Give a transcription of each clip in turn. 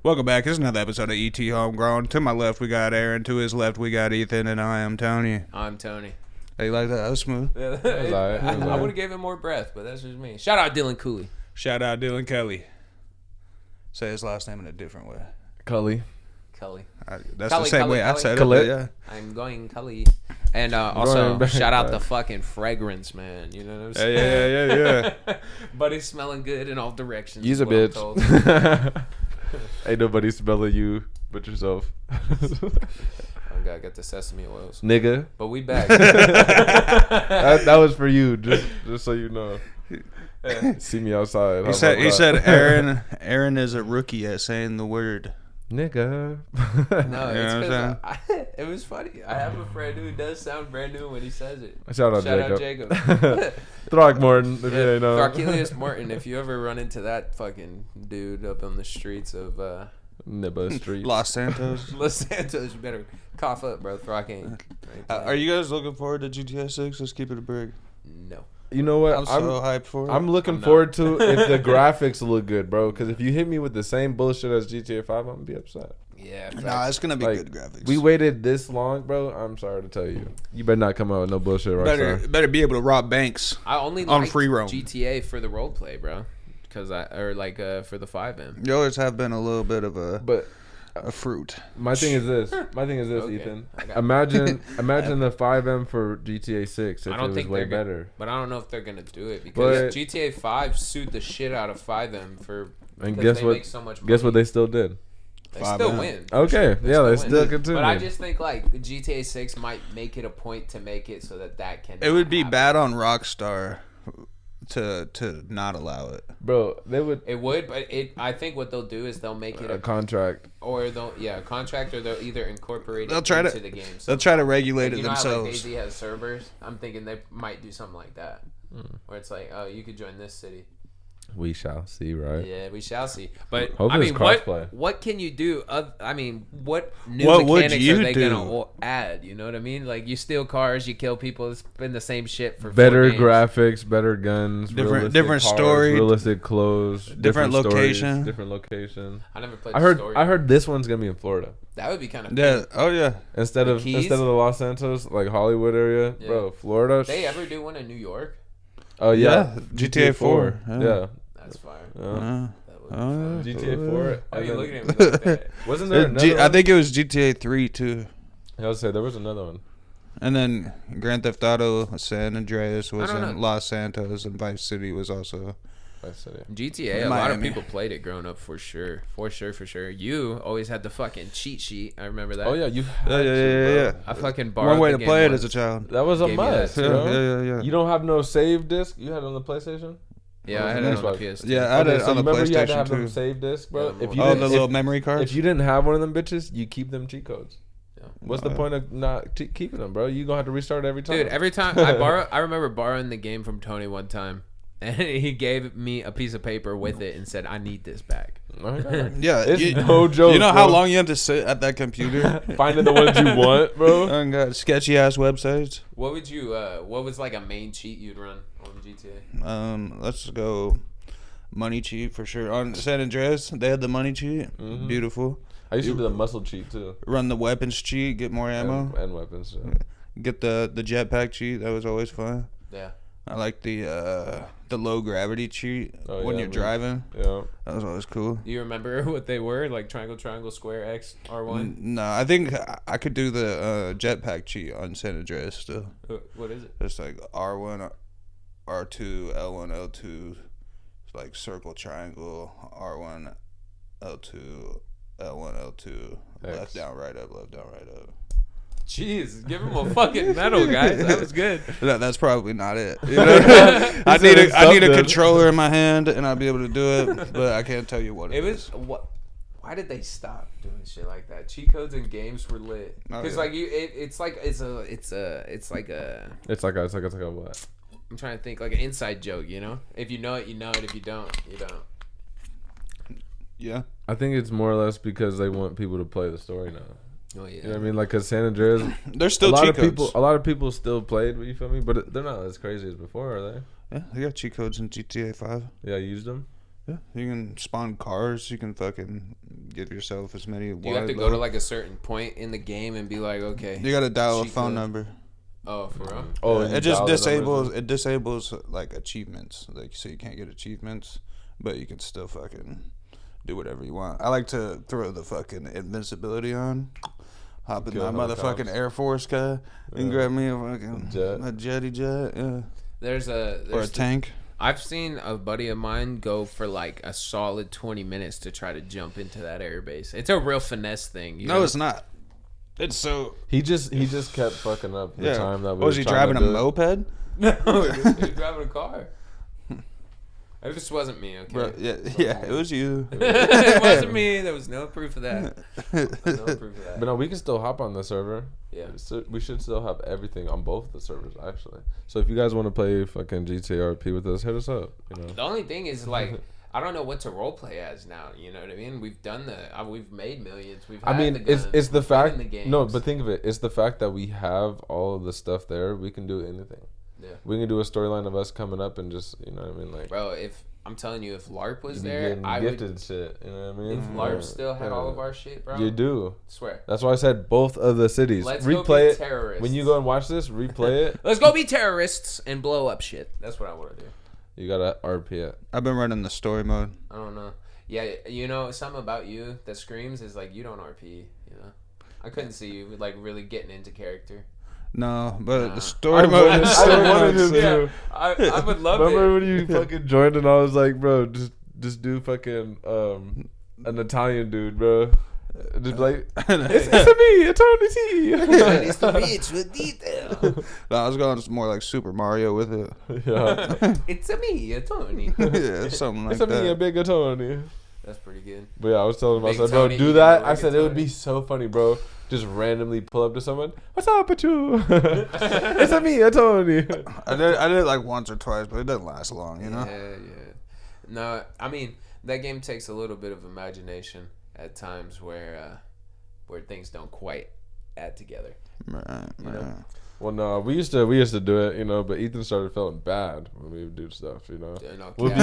Welcome back. This is another episode of ET Homegrown. To my left, we got Aaron. To his left, we got Ethan. And I am Tony. I'm Tony. Hey, you like that? That was smooth. I would have gave him more breath, but that's just me. Shout out Dylan Cooley. Shout out Dylan Kelly. Say his last name in a different way. Cully. That's the same way I said it. Yeah. I'm going Cully. And also, shout out the fucking fragrance, man. You know what I'm saying? Yeah. But he's smelling good in all directions. He's a bitch. Ain't nobody smelling you but yourself. I gotta get the sesame oils. Nigga. But we back. that was for you, just so you know. See me outside. He said Aaron is a rookie at saying the word. Nigga. No, it's because it was funny. I have a friend who does sound brand new when he says it. Shout out Jacob. Throckmorton, if you ain't know. Throcelius Morton, if you ever run into that fucking dude up on the streets of Nibba Street. Los Santos. Los Santos, you better cough up, bro. Throck ain't. Are you guys looking forward to GTA 6? Let's keep it a break. No. You know what? I'm so hyped for it. I'm looking forward to if the graphics look good, bro. Because if you hit me with the same bullshit as GTA 5, I'm going to be upset. Yeah. Nah, it's going to be good graphics. We waited this long, bro. I'm sorry to tell you. You better not come out with no bullshit right now. Better be able to rob banks. I only on like free roam. GTA for the role play, bro. For the 5M. You always have been a little bit of a fruit. My thing is this, Okay. Ethan. Imagine the 5M for GTA 6 if I don't it was think way they're better. But I don't know if they're gonna do it because GTA 5 sued the shit out of 5M And because guess they what? make so much money. Guess what they still did? They still win. Okay, sure. they still continue. But I just think like GTA 6 might make it a point to make it so that can. It would be bad on Rockstar to not allow it, bro. They would. It would, but I think what they'll do is they'll make it a contract, or they'll either incorporate it into the game. They'll try to regulate it How, themselves. like DayZ has servers. I'm thinking they might do something like that, where it's like, oh, you could join this city. We shall see, right? Yeah, we shall see. But hopefully I mean, what can you do? What new mechanics are they gonna add? You know what I mean? Like you steal cars, you kill people. It's been the same shit for better graphics, better guns, different cars, story, realistic clothes, different location. I never played. I heard this one's gonna be in Florida. That would be kind of cool. Oh yeah. Instead of the Los Santos, like Hollywood area, bro, Florida. They ever do one in New York? Oh yeah, GTA 4. Yeah. That's fire. GTA 4. Why are you looking at me like that? Wasn't there another I think it was GTA 3 too. I was say there was another one. And then Grand Theft Auto San Andreas was in Los Santos, and Vice City was also Vice City. GTA. A lot of people played it growing up for sure. You always had the fucking cheat sheet. I remember that. Oh yeah, you. Yeah. I fucking borrowed. One way the to game play it once. as a child. That was a must. Yeah. You don't have no save disc. You had it on the PlayStation. Yeah, I had it on the PS2. Yeah, I had it on the PlayStation you had to have too. them save disc, bro. Yeah, the little memory cards. If you didn't have one of them bitches, you keep them cheat codes. Yeah. What's the point of not keeping them, bro? You gonna have to restart every time. Dude, every time I remember borrowing the game from Tony one time, and he gave me a piece of paper with it and said, "I need this back." Yeah, it's no joke. You know how long you have to sit at that computer finding the ones you want, bro? Oh god, sketchy ass websites. What would you? What was like a main cheat you'd run on GTA? Let's go. Money cheat for sure. On San Andreas, they had the money cheat. Mm-hmm. Beautiful. I used to do the muscle cheat too. Run the weapons cheat, get more ammo. And weapons. Yeah. Get the jetpack cheat. That was always fun. Yeah. I like the low gravity cheat when you're driving. Yeah. That was always cool. Do you remember what they were? Like triangle, square, X, R1? No, I think I could do the jetpack cheat on San Andreas still. What is it? It's like R1, R2, L1, L2. Like circle, triangle, R1, L2, L1, L2, left down, right up, left down, right up. Jeez, give him a fucking medal, guys. That was good. That's probably not it. You know? I need a controller in my hand and I'll be able to do it, but I can't tell you what it is. Why did they stop doing shit like that? Cheat codes in games were lit because like it's like a what? I'm trying to think, like an inside joke, you know? If you know it, you know it. If you don't, you don't. Yeah. I think it's more or less because they want people to play the story now. Oh, yeah. You know what I mean? Like, because San Andreas... There's still cheat codes. A lot of people still played, you feel me? But they're not as crazy as before, are they? Yeah, they got cheat codes in GTA 5. Yeah, I used them? Yeah, you can spawn cars. You can fucking give yourself as many. Do you have to go to like a certain point in the game and be like, okay? You got to dial a phone number. Oh, for real? Oh, it just disables. It disables like achievements. Like, so you can't get achievements, but you can still fucking do whatever you want. I like to throw the fucking invincibility on. Hop in my motherfucking Air Force car and grab me a fucking jetty jet. Yeah. There's or a tank. I've seen a buddy of mine go for like a solid 20 minutes to try to jump into that airbase. It's a real finesse thing. No, it's not. It's so. He just kept fucking up the time that we was he driving a moped? No, he was driving a car. It just wasn't me, okay? Bro, yeah, it was you. It wasn't me. There was no proof of that. But no, we can still hop on the server. Yeah. So we should still have everything on both the servers, actually. So if you guys want to play fucking GTA RP with us, hit us up. You know. The only thing is, like, I don't know what to roleplay as now. You know what I mean? We've done we've made millions. We've had the guns, it's the fact. The No, but think of it. It's the fact that we have all of the stuff there. We can do anything. Yeah. We can do a storyline of us coming up and just, you know what I mean? Like, bro, if I'm telling you, if LARP was there, I would. Gifted shit, you know what I mean? If LARP still had all of our shit, bro. You do. Swear. That's why I said both of the cities. Let's replay go be it. terrorists. When you go and watch this, replay it. Let's go be terrorists and blow up shit. That's what I want to do. You gotta RP it. I've been running the story mode. I don't know. Yeah, you know, something about you that screams is like you don't RP. You know, I couldn't see you like really getting into character. No, but the story mode is I so wanted him sick. to. I would love Remember it. when you fucking joined and I was like, bro, just do fucking an Italian dude, bro. Just like it's Tony T. It's the bitch with detail. No, I was going more like Super Mario with it. Yeah. It's me, Tony. Yeah, something like that. It's a big Tony. That's pretty good. But yeah, I was telling him, I Big said, bro, Tony, do that. Big I said it would Tony. be so funny, bro. Just randomly pull up to someone. What's up, Pachu? It's a me, Tony. I did it like once or twice, but it doesn't last long, you know. Yeah. No, I mean that game takes a little bit of imagination at times where things don't quite add together. Right. You know? Well, no, we used to do it, you know, but Ethan started feeling bad when we would do stuff, you know. Yeah, no, We'd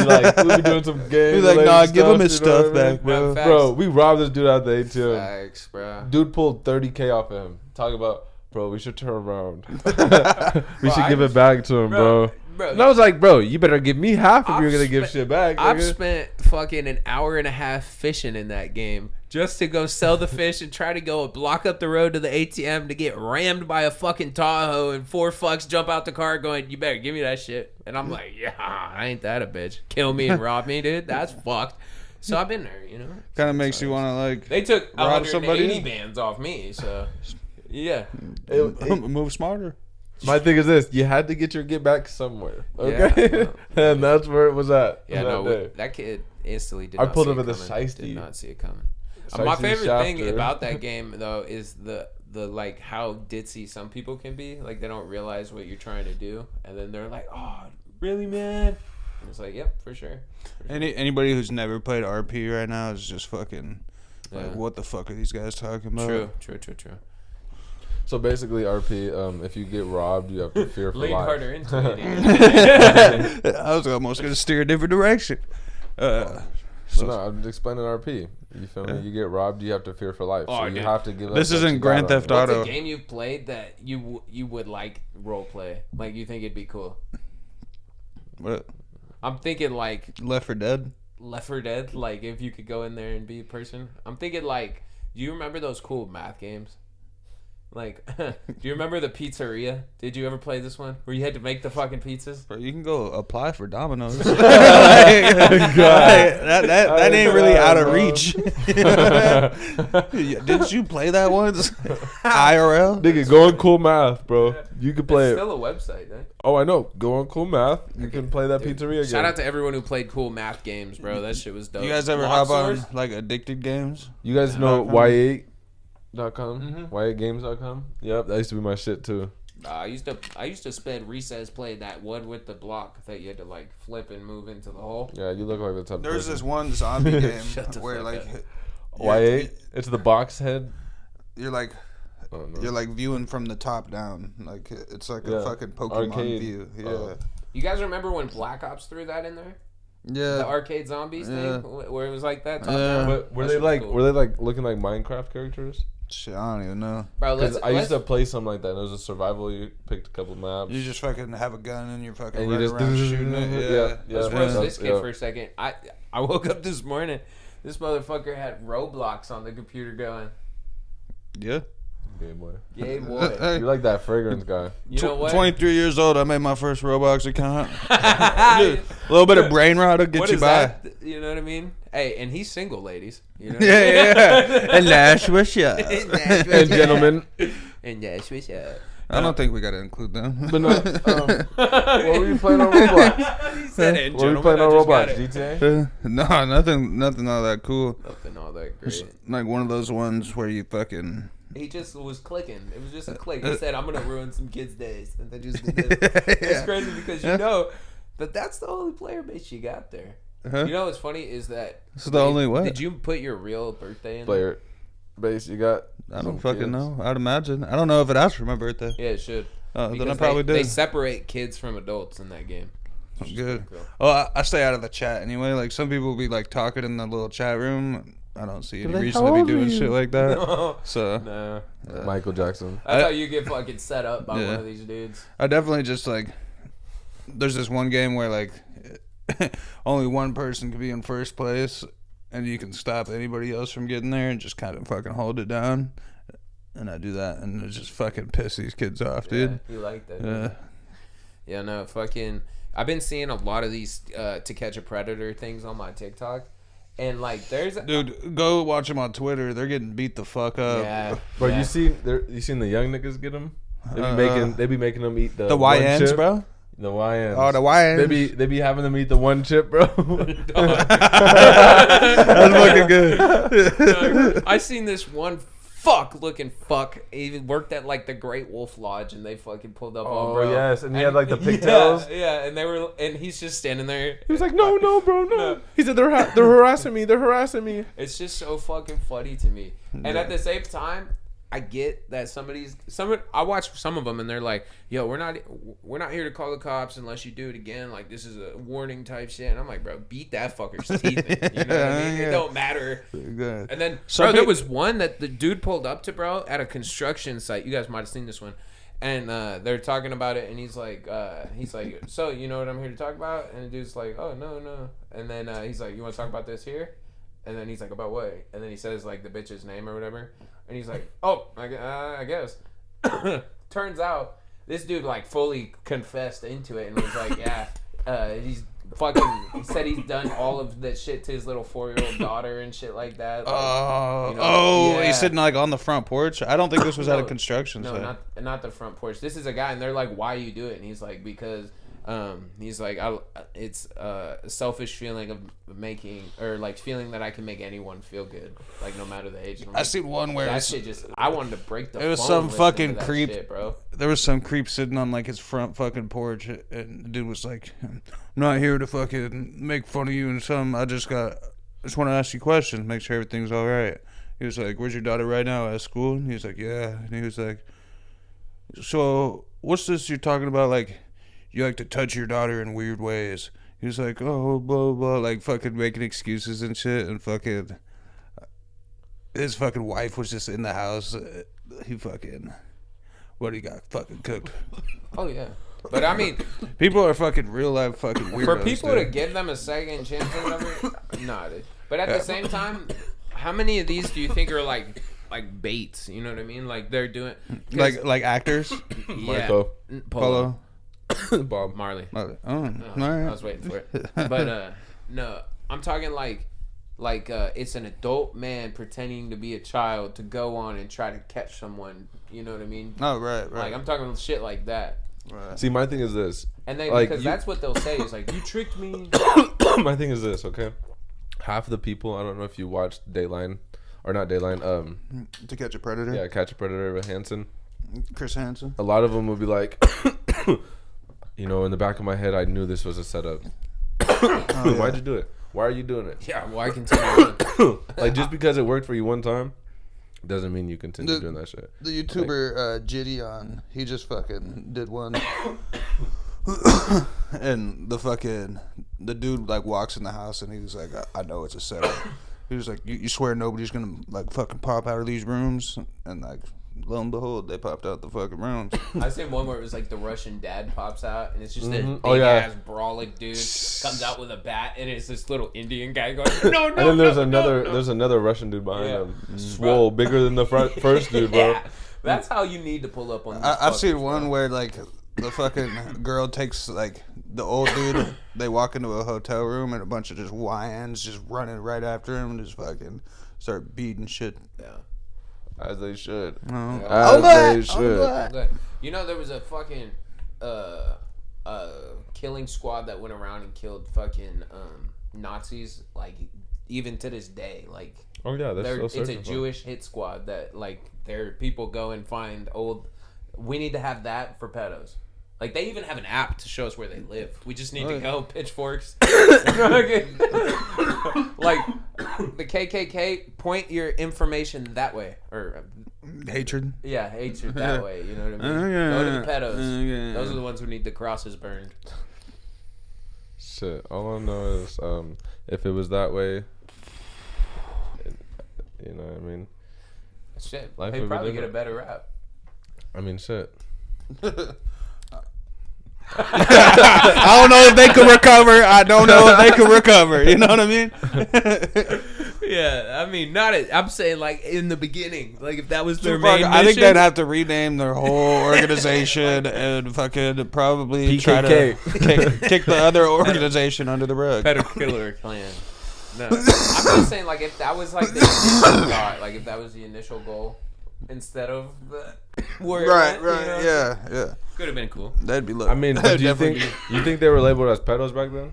be doing some games. He's like, nah, give him his you know stuff what I mean? back, bro. Facts. Bro, we robbed this dude out the ATM. Facts, bro. Dude pulled $30K off of him. Talk about, bro, we should turn around. We should I give it back to him, bro. And I was like, bro, you better give me half if you're going to give shit back. I've nigga. spent fucking an hour and a half fishing in that game just to go sell the fish and try to go block up the road to the ATM to get rammed by a fucking Tahoe and 4 fucks jump out the car going, you better give me that shit. And I'm like, yeah, I ain't that a bitch. Kill me and rob me, dude. That's fucked. So I've been there, you know. Kind of makes you want to like. They took rob 180 somebody? bands off me, so yeah. Move smarter. My thing is this: you had to get your get back somewhere, okay? Yeah. And that's where it was at. Yeah, that no, day. that kid instantly did. I not pulled see him it with a coming. shiesty. Did not see it coming. Shiesty My favorite thing shafter. about that game though is the like how ditzy some people can be. Like they don't realize what you're trying to do, and then they're like, "Oh, really, man?" And it's like, "Yep, for sure." Anybody who's never played RP right now is just fucking. Yeah. Like, what the fuck are these guys talking about? True. So basically, RP, if you get robbed, you have to fear for Lean life. harder into it. dude. I was almost gonna steer a different direction. So no, I'm explaining RP. You feel me? You get robbed, you have to fear for life. Oh, So you dude. have to give up. This what isn't you Grand got on Theft you. Auto. What's a game you've played that you would like role play? Like you think it'd be cool? What? I'm thinking like Left 4 Dead. Left 4 Dead. Like if you could go in there and be a person. I'm thinking like, do you remember those cool math games? Like, do you remember the pizzeria? Did you ever play this one where you had to make the fucking pizzas? Bro, you can go apply for Domino's. That ain't really out of reach. Didn't you play that once? IRL? Nigga, go on Cool Math, bro. You can play It's it. still a website, right? Oh, I know. Go on Cool Math. You can play that Dude, pizzeria game. Shout out to everyone who played cool math games, bro. That shit was dope. You guys ever Block hop on Source? like addicted games? You guys know Y8.com? Mhm. Y8games.com? Yep, that used to be my shit too. I used to spend recess playing that one with the block that you had to like flip and move into the hole. Yeah, you look like the type of There's person. this one zombie game Shut the where fuck like up. Y8? It's the box head? you're like Oh, no. you're like viewing from the top down. Like it's like Yeah. a fucking Pokemon Arcade. view. Yeah. Oh. You guys remember when Black Ops threw that in there? Yeah. The arcade zombies thing, where it was like that. But were they like looking like Minecraft characters? Shit, I don't even know. Bro, Because I used to play something like that. And it was a survival. You picked a couple maps. You just fucking have a gun and you're fucking And running you just around shooting it. Yeah. Let's roast this kid for a second. I woke up this morning. This motherfucker had Roblox on the computer going. Yeah. Gay boy. Gay boy. You're like that fragrance guy. You know what? 23 years old. I made my first Roblox account. A little bit of brain rot will get What you is by. that? You know what I mean? Hey, and he's single, ladies. You know Yeah. And that's what's up. And gentlemen. And that's what's up. I don't think we gotta include them. But no, what were you playing on Roblox? He said, and What were you gentlemen, playing I on just got Roblox? it. GTA? No, nothing all that cool. Nothing all that It's great. like one of those ones where you fucking. He just was clicking. It was just a click. He said, I'm going to ruin some kids' days. And then just did this. It's crazy because you know that that's the only player base you got there. Huh? You know what's funny is that... This is the only what? Did you put your real birthday in Player base, you got. I don't fucking know. I'd imagine. I don't know if it asked for my birthday. Yeah, it should. Then I Because probably they did. separate kids from adults in that game. Which is Good. pretty cool. Oh, I stay out of the chat anyway. Like some people will be like talking in the little chat room. I don't see any like, reason "How to be old are doing you?" shit like that. No. So No. Michael Jackson. That's how you get fucking set up by one of these dudes. I definitely just like. There's this one game where like only one person can be in first place, and you can stop anybody else from getting there and just kind of fucking hold it down. And I do that, and it just fucking piss these kids off, dude. Yeah, you like that. Yeah. Yeah, no, fucking. I've been seeing a lot of these To Catch a Predator things on my TikTok, and like, there's Dude, go watch them on Twitter. They're getting beat the fuck up. yeah, Bro, yeah. you seen the young niggas get them? They be making them eat the The one YNs, chip. bro. The YNs. Oh, the YNs. They be having them eat the one chip, bro. That's fucking good. I seen this one looking fuck even worked at like the Great Wolf Lodge, and they fucking pulled up on Oh bro. yes, and he had like the pigtails. Yeah, and he's just standing there. He was like, "No, bro, no." He said, "They're harassing me. They're harassing me." It's just so fucking funny to me. And at the same time, I get that I watch some of them and they're like, "Yo, we're not here to call the cops unless you do it again. Like this is a warning type shit." And I'm like, "Bro, beat that fucker's teeth in." You know what I mean? It don't matter. Good. And then, bro, there was one that the dude pulled up to, bro, at a construction site. You guys might have seen this one. And they're talking about it, and he's like, "So you know what I'm here to talk about?" And the dude's like, "Oh no." And then he's like, "You want to talk about this here?" And then he's like, "About what?" And then he says like the bitch's name or whatever. And he's like, "Oh, I guess." Turns out this dude like fully confessed into it and was like, "Yeah, he's fucking." He said he's done all of that shit to his little 4-year-old daughter and shit like that. Like, yeah. He's sitting like on the front porch. I don't think this was at a construction site. No, not the front porch. This is a guy, and they're like, "Why you do it?" And he's like, "Because." He's like, it's a selfish feeling of making, or like feeling that I can make anyone feel good, like no matter the age. I seen one where that shit just, I wanted to break the. It was phone some listening fucking to that creep, shit, bro. There was some creep sitting on like his front fucking porch, and the dude was like, "I'm not here to fucking make fun of you and something. I just want to ask you questions, make sure everything's all right." He was like, "Where's your daughter right now at school?" And he was like, "Yeah." And he was like, "So what's this you're talking about? Like, you like to touch your daughter in weird ways." He was like, "Oh, blah, blah," like fucking making excuses and shit. And fucking, his fucking wife was just in the house. He fucking, what he got fucking cooked. Oh, yeah. But I mean, people are fucking real life fucking weirdos. for people dude. to give them a second chance or whatever, nah, dude. But at the same time, how many of these do you think are like baits? You know what I mean? Like they're doing like actors. yeah, Michael. Polo. Bob Marley. Oh, I was waiting for it. But no, I'm talking like it's an adult man pretending to be a child to go on and try to catch someone. You know what I mean? Oh, right. Like I'm talking shit like that. Right. See, my thing is this. And then Like, because that's what they'll say is like, "You tricked me." My thing is this, okay? Half of the people, I don't know if you watched Dateline or not Dateline. To Catch a Predator. Yeah, Catch a Predator with Hansen. Chris Hansen. A lot of them would be like, you know, in the back of my head, I knew this was a setup. Why'd you do it? Why are you doing it? Yeah, why continue? Like, just because it worked for you one time doesn't mean you continue doing that shit. The YouTuber Gideon, he just fucking did one And the dude like walks in the house and he's like, I know it's a setup. He was like, you swear nobody's gonna like fucking pop out of these rooms? And like, lo and behold, they popped out the fucking rooms. I seen one where it was like the Russian dad pops out and it's just this big ass brawling dude comes out with a bat and it's this little Indian guy going, no. And then there's another Russian dude behind him, swole, bigger than the first dude, bro. Yeah. That's how you need to pull up on these I've seen one bro. where like the fucking girl takes like the old dude. They walk into a hotel room and a bunch of just YNs just running right after him and just fucking start beating shit. Yeah. As they should. As they should. Okay. You know, there was a fucking killing squad that went around and killed fucking Nazis, like, even to this day. Like, oh, yeah, that's it's a Jewish hit squad that, like, their people go and find old. We need to have that for pedos. Like, they even have an app to show us where they live. We just need to go pitchforks. Like, the KKK, point your information that way. Or hatred. Yeah, hatred that way. You know what I mean? Go to the pedos. Those are the ones who need the crosses burned. Shit. All I know is if it was that way, you know what I mean? Shit. Life They'd would be probably get a different. better rap. I mean, shit. I don't know if they can recover. I don't know if they can recover. You know what I mean? Yeah, I mean, I'm saying like in the beginning, like if that was their Fuck, main I think mission. they'd have to rename their whole organization and fucking probably PKK. try to kick the other organization under the rug. Killer clan. No, I'm just saying like if that was like the initial thought, like if that was the initial goal instead of the Right, yeah. Could have been cool. That'd be lit. I mean, but do you Definitely think they were labeled as pedos back then?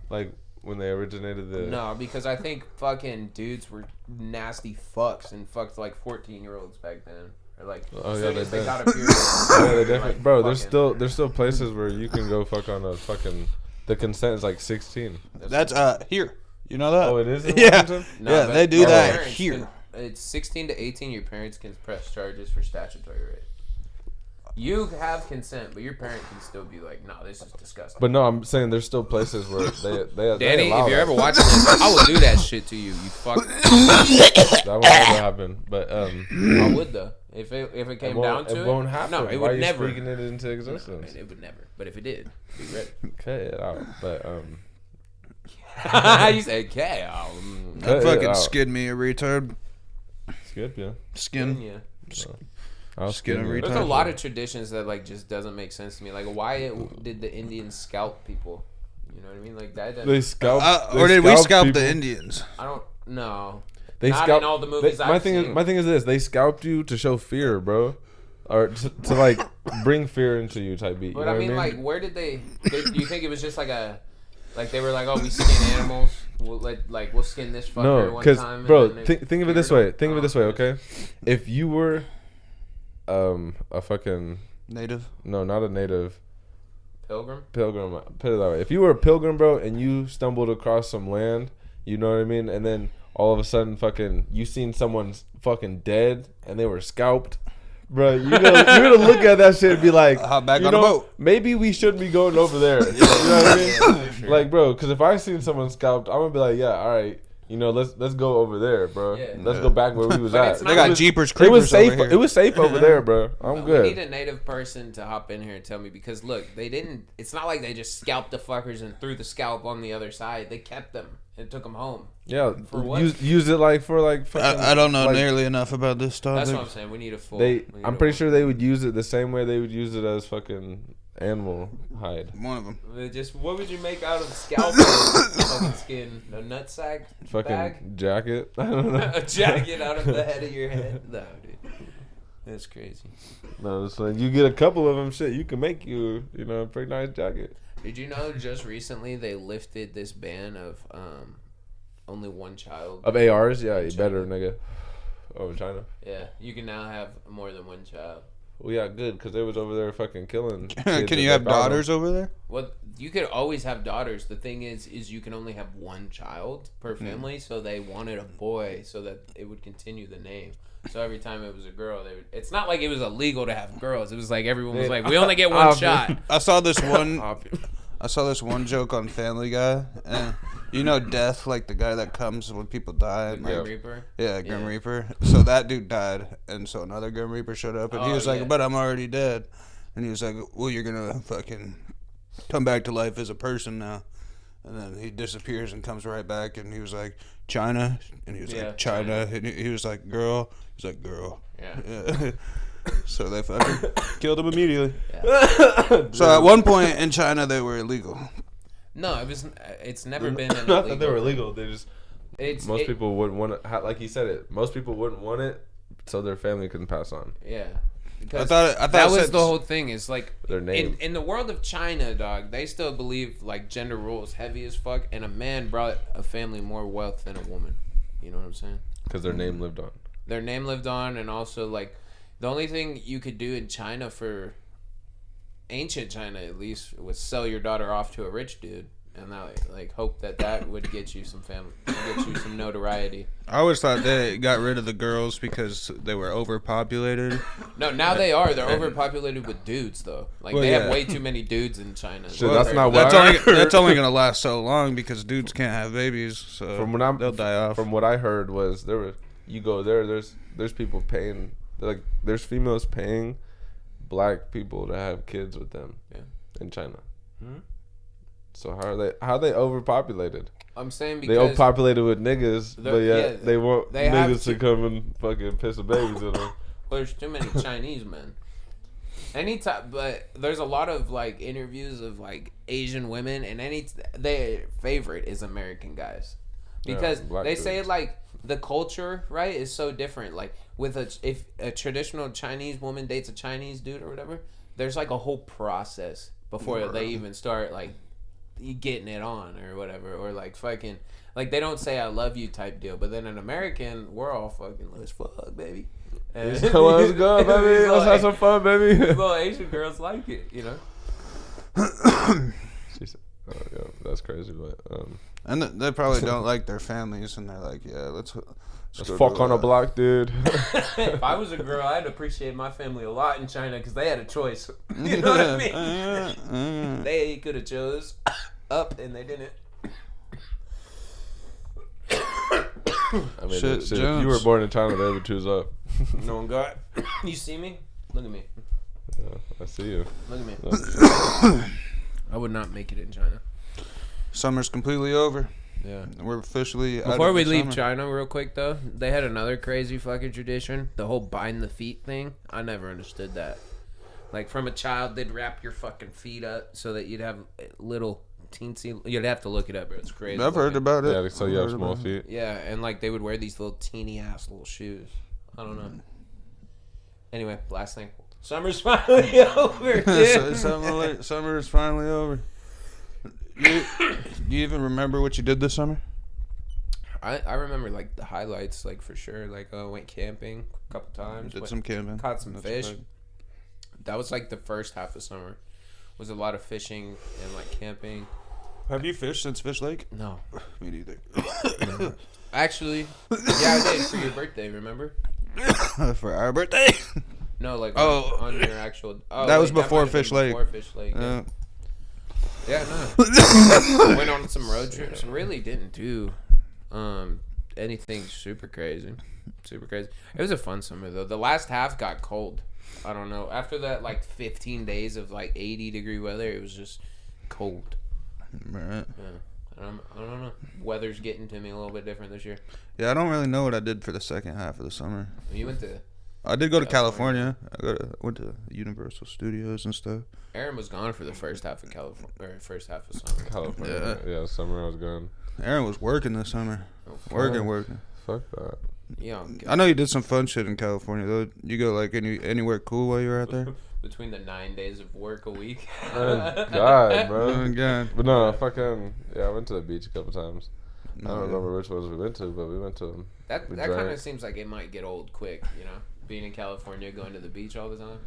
Like when they originated the... No, because I think fucking dudes were nasty fucks and fucked like 14-year-olds back then. Or like, Oh, yeah, they got a period. Yeah, they definitely, like, bro. fucking- There's still places where you can go fuck on a fucking. The consent is like 16. That's here. You know that? Oh, it is. In Yeah. Washington? No, Yeah, but they do your that parents here. It's 16 to 18. Your parents can press charges for statutory rape. You have consent, but your parent can still be like, "No, this is disgusting." But no, I'm saying there's still places where they Danny, allow if you're that. ever watching this, I will do that shit to you. You fuck. That won't ever happen. But I would though. If it came down to it won't happen. No, it Why would are you never. speaking it into No, existence? man, it would never. But if it did, be ready. Cut it out. But You said "Okay, That Cut it fucking out. skid me a retard. skip, yeah. Skin. yeah." I'll Skin skin and you. There's retard. a lot of traditions that like just doesn't make sense to me. Like, why did the Indians scalp people? You know what I mean? Like that. They scalp. Or did we scalp people. the Indians? I don't know. They Not scalp in all the movies my I've thing seen. is my thing is this: they scalped you to show fear, bro, or to like bring fear into you, type beat. You But know I what mean, like, where did they? Do you think it was just like they were like, oh, we skin animals. We'll skin this fucker No, one because time. bro, and then they think of it this way. Think of it this way, okay? If you were, a fucking Native. no, not a native Pilgrim. pilgrim. Put it that way. If you were a pilgrim, bro, and you stumbled across some land, you know what I mean, and then all of a sudden, fucking, you seen someone fucking dead and they were scalped. Bro, you're gonna look at that shit and be like, Hop back you on the know, boat. maybe we shouldn't be going over there. You know what I mean? Like, bro, because if I seen someone scalped, I'm gonna be like, yeah, all right, you know, let's go over there, bro. Yeah. Let's go back where we was But at. it's not They got like- Jeepers It Creepers was safe. over here. It was safe over there, bro. I'm We need good. a native person to hop in here and tell me because look, they didn't. It's not like they just scalped the fuckers and threw the scalp on the other side. They kept them and took them home. Yeah, For what? use it like for like fucking. I don't know like, nearly enough about this That's topic. what I'm saying. We need a full. I'm pretty sure they would use it the same way they would use it as fucking animal hide. One of them. Just what would you make out of scalp? Fucking skin, a nutsack Fucking bag, jacket. I don't know. a jacket out of the head of your head. No, dude, that's crazy. No, it's like you get a couple of them. Shit, you can make you know a pretty nice jacket. Did you know just recently they lifted this ban of only one child? Of ARs, yeah, you China. better, nigga. Oh, China. Yeah, you can now have more than one child. Well, yeah, good, because they was over there fucking killing. Can you have daughters over there? Well, you could always have daughters. The thing is you can only have one child per family, so they wanted a boy so that it would continue the name. So every time it was a girl, it's not like it was illegal to have girls. It was like everyone was like, we only get one shot. I saw this one joke on Family Guy, and you know Death, like the guy that comes when people die. Grim Reaper? Yeah, Grim Reaper. So that dude died, and so another Grim Reaper showed up, and he was like, but I'm already dead. And he was like, well, you're going to fucking come back to life as a person now. And then he disappears and comes right back, and he was like, China? And he was like, China. And he was like, girl? He's like, girl. Yeah. So they fucking killed him immediately. Yeah. So at one point in China, they were illegal. No, it's never been an not that they were illegal. They just most people wouldn't want it. Like he said it. Most people wouldn't want it, so their family couldn't pass on. Yeah. Because I thought that was the whole thing. Is like their name. In the world of China, dog, they still believe like gender roles heavy as fuck, and a man brought a family more wealth than a woman. You know what I'm saying? Because their name lived on. Their name lived on, and also like the only thing you could do in China, for ancient China at least, was sell your daughter off to a rich dude, and like hope that would get you some family, get you some notoriety. I always thought they got rid of the girls because they were overpopulated. No, now they are. They're overpopulated with dudes, though. Like they have way too many dudes in China. Shit, that's not what that's only gonna last so long because dudes can't have babies. So they'll die off. From what I heard was you go there's people paying, like there's females paying black people to have kids with them. Yeah. In China. Mm-hmm. So how are they overpopulated? I'm saying because they overpopulated with niggas, but yet they want niggas to come and fucking piss the babies in them. Well, there's too many Chinese men. Anytime, but there's a lot of like interviews of like Asian women, and their favorite is American guys because they say like the culture, right, is so different. Like if a traditional Chinese woman dates a Chinese dude or whatever, there's like a whole process before they even start like getting it on or whatever, or like fucking like they don't say I love you type deal, but then in American we're all fucking let's fuck baby. Let's go, baby. Let's have some fun, baby. Well, Asian girls like it, you know. She said, "Oh yeah, that's crazy." But and they probably don't like their families, and they're like, "Yeah, let's fuck on a block, dude." If I was a girl, I'd appreciate my family a lot in China because they had a choice. You know what I mean? They could have chose up, and they didn't. I mean, shit, if you were born in China, they would choose up. No one got. You see me? Look at me. Yeah, I see you. Look at me. I would not make it in China. Summer's completely over. Yeah, we're officially. Before we leave China, real quick though, they had another crazy fucking tradition. The whole bind the feet thing. I never understood that. Like from a child, they'd wrap your fucking feet up so that you'd have little teensy. You'd have to look it up, but it's crazy. I've heard about it. Yeah, so you have small feet. Yeah, and like they would wear these little teeny ass little shoes. I don't know. Anyway, last thing. Summer's finally over. Summer is finally over. Do you even remember what you did this summer? I remember like the highlights, like for sure. Like I went camping a couple times. Did some camping. Caught some fish. That was like the first half of summer. Was a lot of fishing and like camping. Have you fished since Fish Lake? No. Me neither. No. Actually, yeah, I did for your birthday. Remember? For our birthday? No, like on your actual. Oh, that was before Fish Lake. Before Fish Lake. Yeah, no. Went on some road trips. Really didn't do anything super crazy. It was a fun summer though. The last half got cold. I don't know. After that, like 15 days of like 80-degree weather, it was just cold. Right. Yeah. I don't know. Weather's getting to me a little bit different this year. Yeah, I don't really know what I did for the second half of the summer. You went to... I did go to California. Went to Universal Studios and stuff. Aaron was gone for the first half of first half of summer. California. Yeah, summer I was gone. Aaron was working this summer. Working. Fuck that. Yeah. I know you did some fun shit in California though. You go like anywhere cool while you were out there? Between the 9 days of work a week. Oh, God, bro. Oh, God. But no, I went to the beach a couple times. I don't remember which ones we went to, but we went to them. That kind of seems like it might get old quick, you know? Being in California, going to the beach all the time.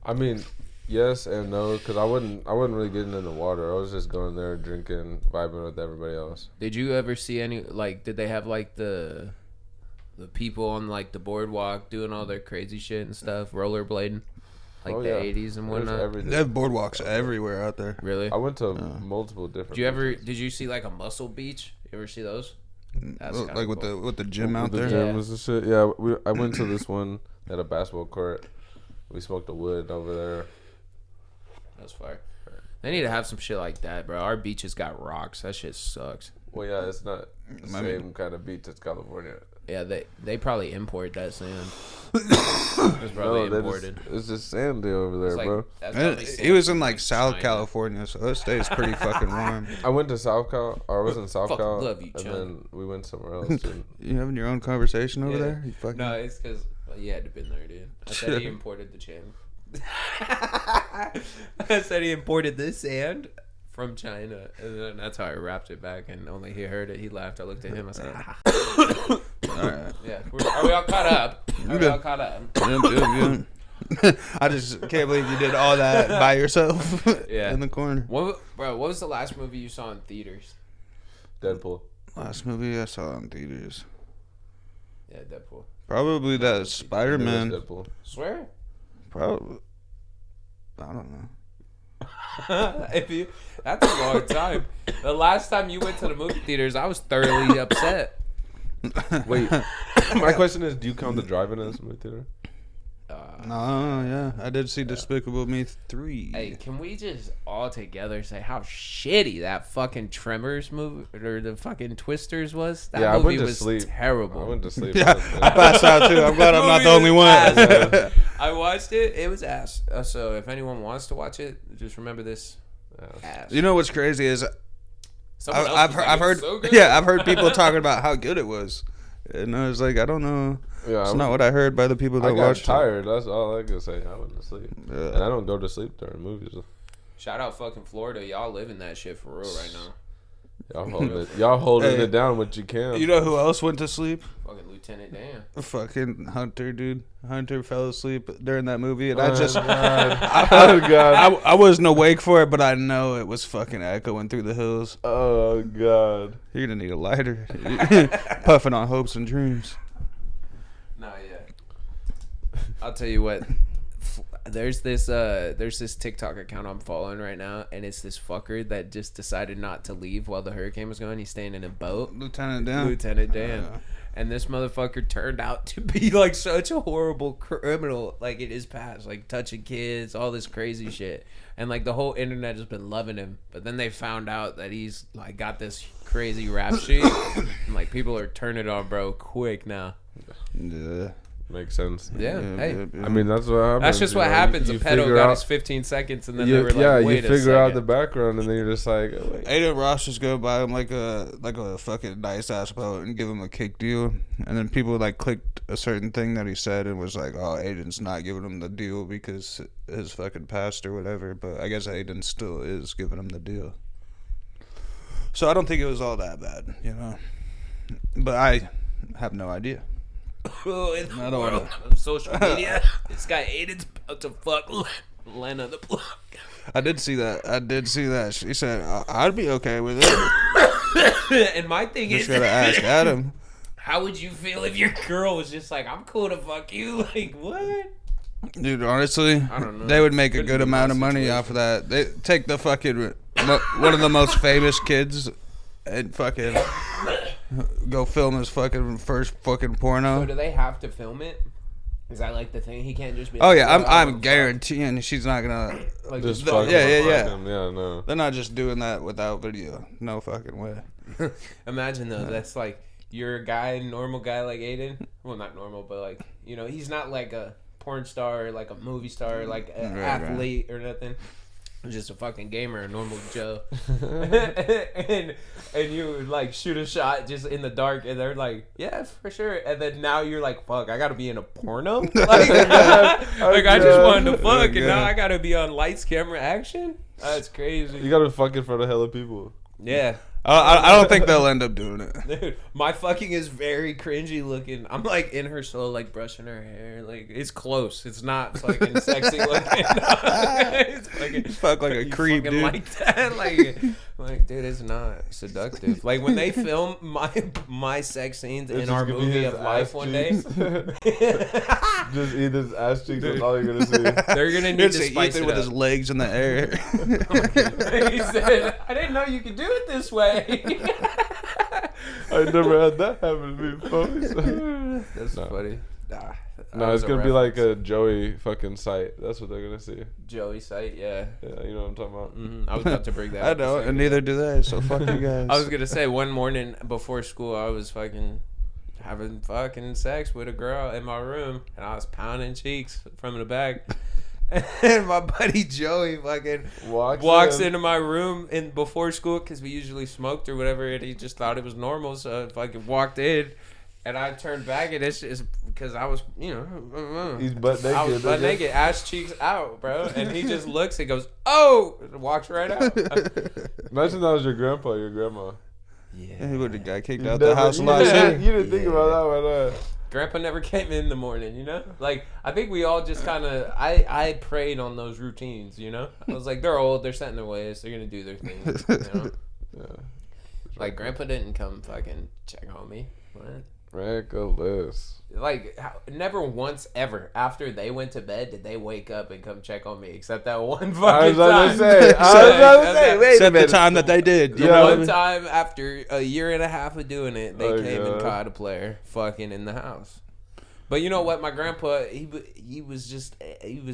I mean, yes and no, because I wasn't really getting in the water. I was just going there, drinking, vibing with everybody else. Did you ever see any, like, did they have, like, the people on, like, the boardwalk doing all their crazy shit and stuff, rollerblading? Like the 80s and whatnot? They have boardwalks everywhere out there. Really? I went to multiple different Did you see, like, a muscle beach? You ever see those? That's like cool. with the gym out there? The gym was the shit. Yeah, I went to this one at a basketball court. We smoked the wood over there. That's fire. They need to have some shit like that, bro. Our beaches got rocks. That shit sucks. Well, yeah, it's not the same kind of beach as California. Yeah, they probably import that sand. It's probably imported. It's just sandy over there, bro. He was in like South California, so it stays pretty fucking warm. I went to South Cal, or I was in South Cal, love you, and Chun. then we went somewhere else. You having your own conversation over there? You fucking... No, it's because you had to been there, dude. I said he imported the channel. I said he imported this sand from China, and then that's how I wrapped it back. And only he heard it. He laughed. I looked at him. I said, All right. "Yeah, are we all caught up? Are we all caught up?" I just can't believe you did all that by yourself. Yeah. In the corner. What was the last movie you saw in theaters? Deadpool. Last movie I saw in theaters. Yeah, Deadpool. Probably that Spider-Man. Deadpool. Swear. Probably. I don't know. That's a long time. The last time you went to the movie theaters, I was thoroughly upset. Wait, my question is, do you count the drive-in as a movie theater? No, yeah. I did see Despicable Me 3. Hey, can we just all together say how shitty that fucking Tremors movie or the fucking Twisters was? That movie was terrible. I went to sleep. Yeah, I passed out too. I'm glad I'm not the only one. I watched it. It was ass. So if anyone wants to watch it, just remember this. Ass. You know what's crazy is I've heard so good. I've heard people talking about how good it was, and I was like, I don't know. Yeah, it's not what I heard by the people that watched it. I got tired. That's all I can say. I went to sleep. Yeah. And I don't go to sleep during movies. Shout out fucking Florida. Y'all living that shit for real right now. Y'all holding it down what you can. You know who else went to sleep? Fucking Lieutenant Dan. Fucking Hunter, dude. Hunter fell asleep during that movie, and God. I wasn't awake for it, but I know it was fucking echoing through the hills. Oh God! You're gonna need a lighter. Puffing on hopes and dreams. Nah, yeah. I'll tell you what. There's this TikTok account I'm following right now, and it's this fucker that just decided not to leave while the hurricane was going. He's staying in a boat. Lieutenant Dan. And this motherfucker turned out to be like such a horrible criminal, like in his past, like touching kids, all this crazy shit. And like the whole internet has been loving him. But then they found out that he's like got this crazy rap sheet, and like people are turning on bro quick now. Yeah. Makes sense. Yeah. Hey. I mean, that's what happens. That's just what happens. A pedo got his 15 seconds, and then they were like, wait a second. You figure out the background, and then you're just like, oh, wait. Aiden Ross just go buy him like a fucking nice ass boat and give him a kick deal, and then people like clicked a certain thing that he said and was like, oh, Aiden's not giving him the deal because his fucking past or whatever. But I guess Aiden still is giving him the deal. So I don't think it was all that bad, you know. But I have no idea. Oh, in the world of social media, this guy Aiden's about to fuck Lena the Plug. I did see that. She said, I'd be okay with it. And my thing is, just gotta ask Adam. How would you feel if your girl was just like, I'm cool to fuck you? Like, what? Dude, honestly, I don't know. They would make a good amount of money off of that. They take the fucking one of the most famous kids and fucking go film his fucking first fucking porno. So do they have to film it? Is that like the thing? He can't just be. Oh yeah, I'm guaranteeing she's not gonna. Like just yeah. No. They're not just doing that without video. No fucking way. Imagine though, that's like you're a guy, normal guy like Aiden. Well, not normal, but like he's not like a porn star, or like a movie star, or like an athlete or nothing. Just a fucking gamer, a normal Joe. and you like shoot a shot just in the dark, and they're like, yeah, for sure. And then now you're like, fuck, I gotta be in a porno? Like, I just wanted to fuck, and now I gotta be on lights, camera, action? That's crazy. You gotta fuck in front of hella people. Yeah. I don't think they'll end up doing it. Dude, my fucking is very cringy looking. I'm like in her soul, like brushing her hair. Like it's close. It's not fucking sexy looking. It's fucking Fuck like a creep, dude. Like that. Like, dude, it's not seductive. Like when they film my sex scenes in our movie of life one day, just Ethan's ass cheeks. That's all you're gonna see. They're gonna need to spice Ethan it with up. his legs in the air. He said, "I didn't know you could do it this way." I never had that happen to me before. That's funny. No, it's gonna be like a Joey fucking sight. That's what they're gonna see. Joey sight, yeah. Yeah, you know what I'm talking about. I was about to bring that I up. know, and neither do they. So fuck you guys. I was gonna say one morning before school, I was fucking having fucking sex with a girl in my room, and I was pounding cheeks from the back. And my buddy Joey fucking walks into my room before school because we usually smoked or whatever, and he just thought it was normal. So I fucking walked in, and I turned back, and it's because I was, he's butt naked. I was butt naked, ass cheeks out, bro. And he just looks and goes, "Oh," and walks right out. Imagine that was your grandpa, or your grandma. Yeah, he would have got kicked out the house last year. year. You didn't think about that one, Grandpa never came in the morning, Like, I think we all just kind of, I preyed on those routines, I was like, they're old, they're set in their ways, they're going to do their things, Yeah. Like, Grandpa didn't come fucking check on me. What? Reckless. Like, never once ever after they went to bed did they wake up and come check on me, except that one fucking I was about time. to say, wait Except a minute. the time that they did. Yeah. One time after a year and a half of doing it, they came and caught a player fucking in the house. But you know what? My grandpa, he was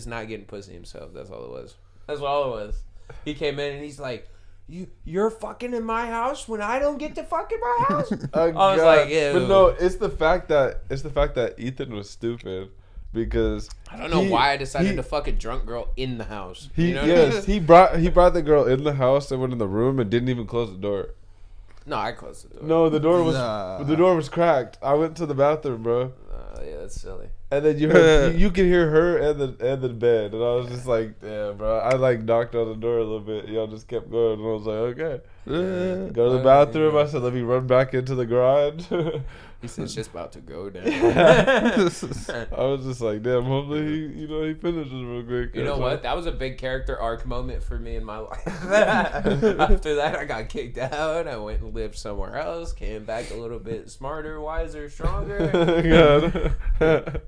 not getting pussy himself. That's all it was. That's all it was. He came in and he's like, You're fucking in my house when I don't get to fuck in my house. I was like, yeah. But no, it's the fact that Ethan was stupid because I don't know why I decided to fuck a drunk girl in the house. He brought the girl in the house and went in the room and didn't even close the door. No, I closed the door. No, the door was cracked. I went to the bathroom, bro. Yeah, that's silly. And then you heard you could hear her and the bed, and I was just like, damn, bro. I like knocked on the door a little bit. Y'all just kept going, and I was like, okay. Go to the bathroom. I said, let me run back into the garage. He said it's just about to go down. I was just like, damn. Hopefully, he finishes real quick. You know what? That was a big character arc moment for me in my life. After that, I got kicked out. I went and lived somewhere else. Came back a little bit smarter, wiser, stronger.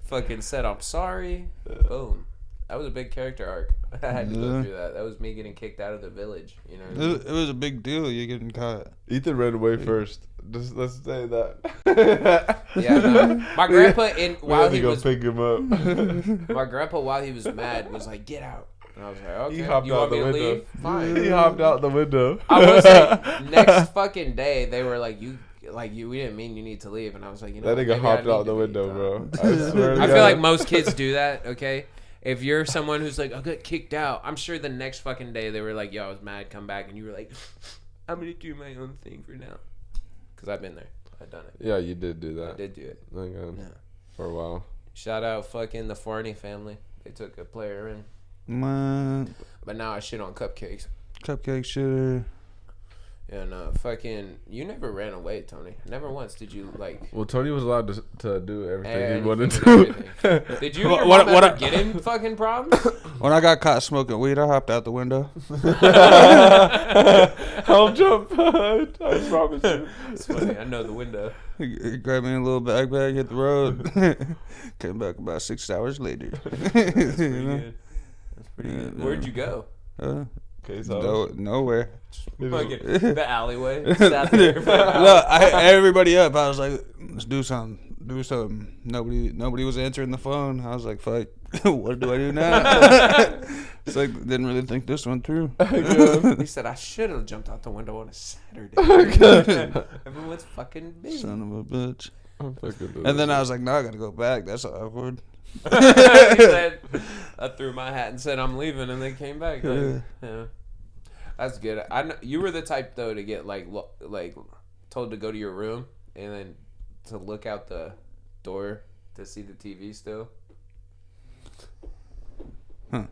Fucking said I'm sorry. Boom. That was a big character arc. I had to go through that. That was me getting kicked out of the village. You know what I mean? It was a big deal. You getting caught. Ethan ran away first. Just let's say that. Yeah, no. My grandpa while he was pick him up. My grandpa while he was mad was like, "Get out." And I was like, "Okay, He hopped you out want me the to window. leave? Fine." He hopped out the window. I was like, next fucking day they were like, we didn't mean you need to leave, and I was like, that nigga hopped out the window, bro. I swear to I God. feel like most kids do that. Okay, if you're someone who's like, I got kicked out, I'm sure the next fucking day they were like, yo, I was mad, come back, and you were like, I'm gonna do my own thing for now, because I've been there, I've done it. Yeah, you did do that. I did do it. For a while. Shout out fucking the Farney family. They took a player in. Man, But now I shit on cupcakes. cupcake shitter. Yeah, no, fucking, you never ran away, Tony. Never once did you, like... Well, Tony was allowed to do everything he wanted everything. to. Did you and your mom ever get in fucking problems? When I got caught smoking weed, I hopped out the window. I'll jump. I promise you. It's funny, I know the window. He grabbed me in a little backpack, hit the road. Came back about 6 hours later. That's pretty good. That's pretty good. Where'd you go? Nowhere. Fucking the alleyway. Sat there for an hour. Look, everybody up. I was like, let's do something. Nobody was answering the phone. I was like, fuck, what do I do now? It's like, didn't really think this one through. He said, I should have jumped out the window on a Saturday. Everyone's fucking busy. Son of a bitch. And then I was like, no, I gotta go back. That's awkward. He said, I threw my hat and said I'm leaving, and they came back. Like, yeah, that's good. I know you were the type though to get like told to go to your room and then to look out the door to see the TV still. Huh?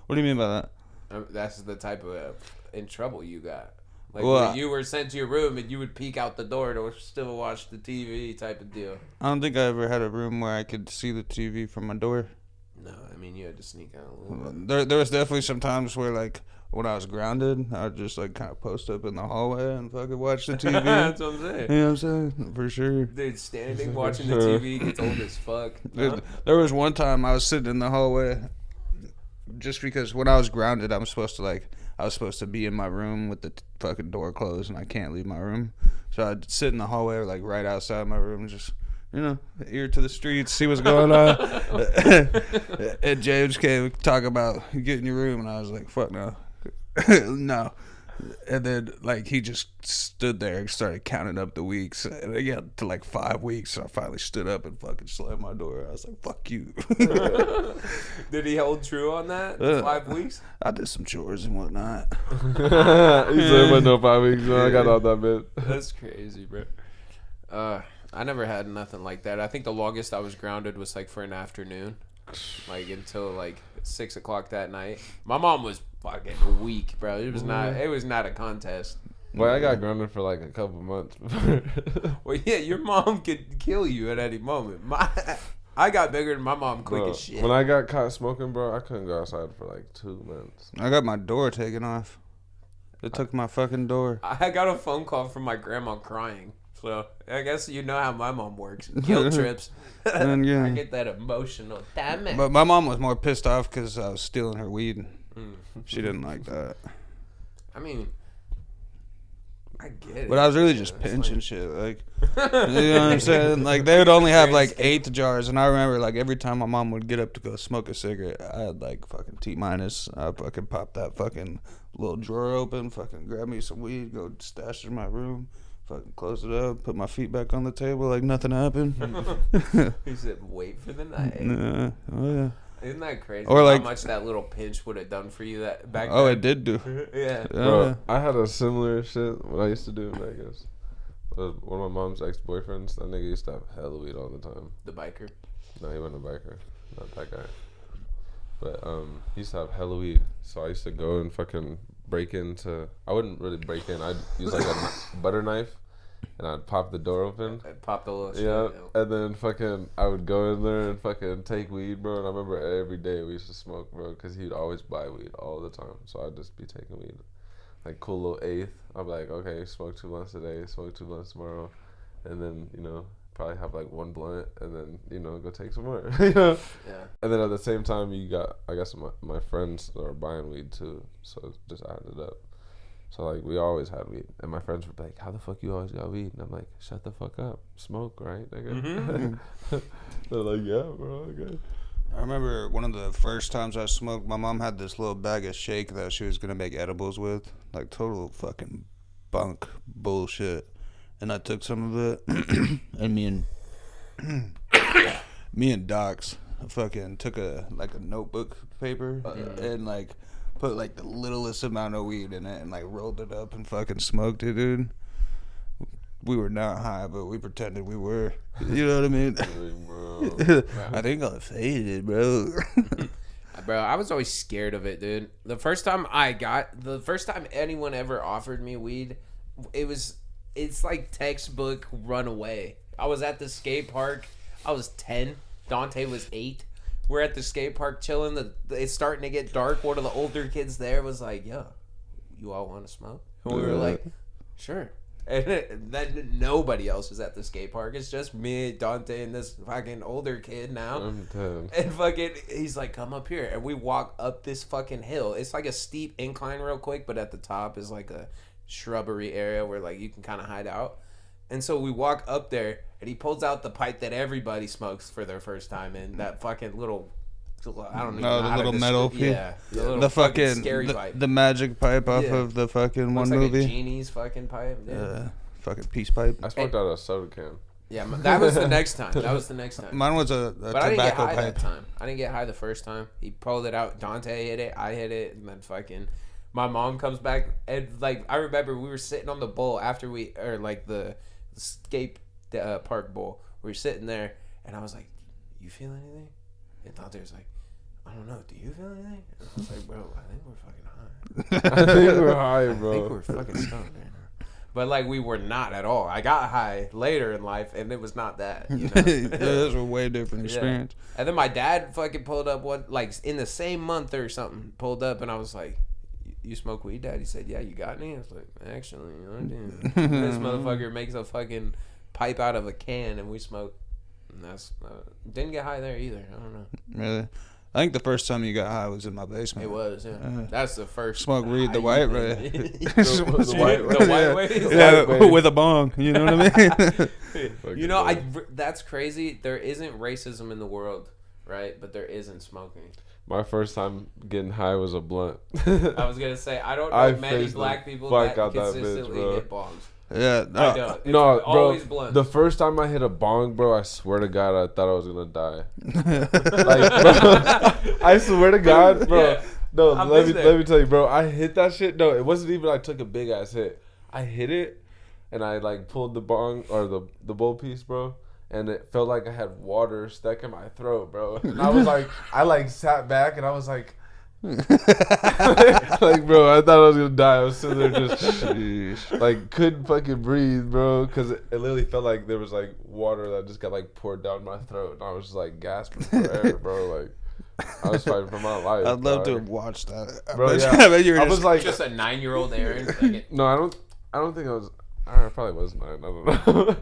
What do you mean by that? That's the type of in trouble you got. Like when you were sent to your room and you would peek out the door to still watch the TV type of deal. I don't think I ever had a room where I could see the TV from my door. No, I mean you had to sneak out a little bit. There was definitely some times where like when I was grounded, I'd just like kind of post up in the hallway and fucking watch the TV. That's what I'm saying. You know what I'm saying? For sure. Dude, standing watching the TV gets old as fuck. Dude, there was one time I was sitting in the hallway just because when I was grounded, I was supposed to be in my room with the fucking door closed and I can't leave my room. So I'd sit in the hallway like right outside my room, just, you know, ear to the streets, see what's going on. And James came talk about get in your room and I was like, fuck no. No. And then like he just stood there and started counting up the weeks and I got to like 5 weeks, so I finally stood up and fucking slammed my door. I was like, fuck you. Did he hold true on that? 5 weeks? I did some chores and whatnot. He said it wasn't no 5 weeks, man. I got all that bit. That's crazy, bro. I never had nothing like that. I think the longest I was grounded was like for an afternoon, like until like 6 o'clock that night. My mom was fucking weak, bro. It was not a contest. Well, I got grounded for like a couple months. Well, yeah, your mom could kill you at any moment. I got bigger than my mom quick as shit. When I got caught smoking, bro, I couldn't go outside for like 2 months. I got my door taken off. They took my fucking door. I got a phone call from my grandma crying. So I guess you know how my mom works. Guilt trips. And, yeah. I get that emotional. Damn it. But my mom was more pissed off because I was stealing her weed. She didn't like that. I mean, I get it. But I was really just pinching shit. Like, you know what I'm saying? Like, they would only have like 8 jars. And I remember, like, every time my mom would get up to go smoke a cigarette, I had like fucking T-minus. I fucking pop that fucking little drawer open, fucking grab me some weed, go stash it in my room. Fucking close it up, put my feet back on the table like nothing happened. He said, wait for the night. Oh, yeah. Isn't that crazy? Or like, how much that little pinch would have done for you that back then? Oh, then? it did do. Yeah. Bro, I had a similar shit. What I used to do in Vegas was one of my mom's ex-boyfriends. That nigga used to have hella weed all the time. The biker? No, he wasn't a biker. Not that guy. But he used to have hella weed. So I used to go and fucking break into... I wouldn't really break in. I'd use like a butter knife. And I'd pop the door open. I'd pop the little shit. Yeah. And then fucking... I would go in there and fucking take weed, bro. And I remember every day we used to smoke, bro. Because he'd always buy weed all the time. So I'd just be taking weed. Like, cool little eighth. I'd be like, okay, smoke 2 blunts today. Smoke 2 blunts tomorrow. And then, you know... probably have like 1 blunt and then, you know, go take some more. You know? Yeah. And then at the same time you got, I guess my friends are buying weed too, so it just added up. So like we always had weed and my friends were like, how the fuck you always got weed? And I'm like, shut the fuck up, smoke, right, nigga? Mm-hmm. They're like, yeah, bro, okay. I remember one of the first times I smoked, my mom had this little bag of shake that she was gonna make edibles with, like total fucking bunk bullshit. And I took some of it, and me and Docs fucking took a notebook paper and like put like the littlest amount of weed in it and like rolled it up and fucking smoked it, dude. We were not high, but we pretended we were. You know what I mean? I think I faded, bro. Bro, I was always scared of it, dude. The first time anyone ever offered me weed, it's like textbook runaway. I was at the skate park. I was 10. Dante was 8. We're at the skate park chilling. It's starting to get dark. One of the older kids there was like, yo, you all want to smoke? And we were like, sure. And then nobody else was at the skate park. It's just me, Dante, and this fucking older kid now. I'm dead. And fucking, he's like, come up here. And we walk up this fucking hill. It's like a steep incline real quick, but at the top is like a shrubbery area where like you can kind of hide out. And so we walk up there and he pulls out the pipe that everybody smokes for their first time in, that fucking little, I don't know. The little metal pipe. Yeah. The fucking scary pipe. The magic pipe off of the fucking looks one like movie. A genie's fucking pipe. Yeah. Fucking peace pipe. I smoked out a soda can. Yeah, that was the next time. Mine was a but I didn't get high pipe. that time. I didn't get high the first time. He pulled it out. Dante hit it. I hit it. And then fucking... my mom comes back and like I remember we were sitting on the bowl after the skate park bowl. We were sitting there and I was like, "You feel anything?" And Dante was like, I don't know. Do you feel anything? And I was like, bro, I think we're fucking high. I think we're high, bro. I think we're fucking stoned right now. But like we were not at all. I got high later in life, and it was not that. You know? It was a way different experience. Yeah. And then my dad fucking pulled up in the same month or something. Pulled up, and I was like, "You smoke weed, Dad?" He said, "Yeah, you got any?" I was like, "Actually, I do." This motherfucker makes a fucking pipe out of a can, and we smoke. And that's didn't get high there either. I don't know. Really? I think the first time you got high was in my basement. It was, yeah. That's the first. Smoke weed the white way. The white way? Yeah, with a bong. You know what I mean? You know, that's crazy. There isn't racism in the world, right? But there isn't smoking. My first time getting high was a blunt. I was gonna say I don't know many black people that consistently hit bongs. Yeah, no, I don't. It's no, always bro. blunt. The first time I hit a bong, bro, I swear to God, I thought I was gonna die. Like, bro, I swear to God, bro. Yeah, no, let me tell you, bro. I hit that shit. No, it wasn't even. I took a big ass hit. I hit it, and I like pulled the bong or the bowl piece, bro. And it felt like I had water stuck in my throat, bro. And I was like, I sat back, and I was like. Like, bro, I thought I was gonna die. I was sitting there just like couldn't fucking breathe, bro, because it literally felt like there was like water that just got like poured down my throat, and I was just like gasping for air, bro. Like I was fighting for my life. I'd love to have watched that, bro. Yeah, I was like just a 9-year-old Aaron. No, I don't think I was. I probably was 9. I don't know,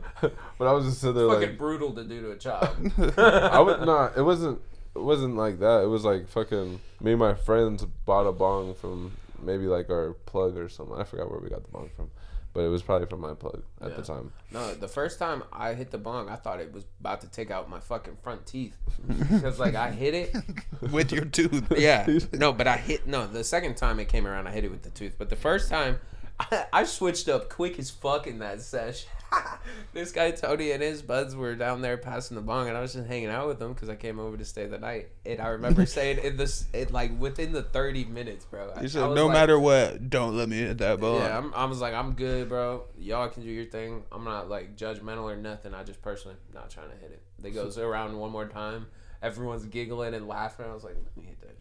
but I was just sitting there fucking like brutal to do to a child. I would not. It wasn't like that. It was like fucking me and my friends bought a bong from maybe like our plug or something. I forgot where we got the bong from, but it was probably from my plug at the time. No, the first time I hit the bong, I thought it was about to take out my fucking front teeth because like I hit it with your tooth. Yeah, no, but the second time it came around, I hit it with the tooth. But the first time, I switched up quick as fuck in that sesh. This guy Tony and his buds were down there passing the bong, and I was just hanging out with them because I came over to stay the night. And I remember saying like within the 30 minutes, bro. You said no matter what, don't let me hit that bong. Yeah, I was like, I'm good, bro. Y'all can do your thing. I'm not like judgmental or nothing. I just personally not trying to hit it. They goes around one more time. Everyone's giggling and laughing. I was like, let me hit that.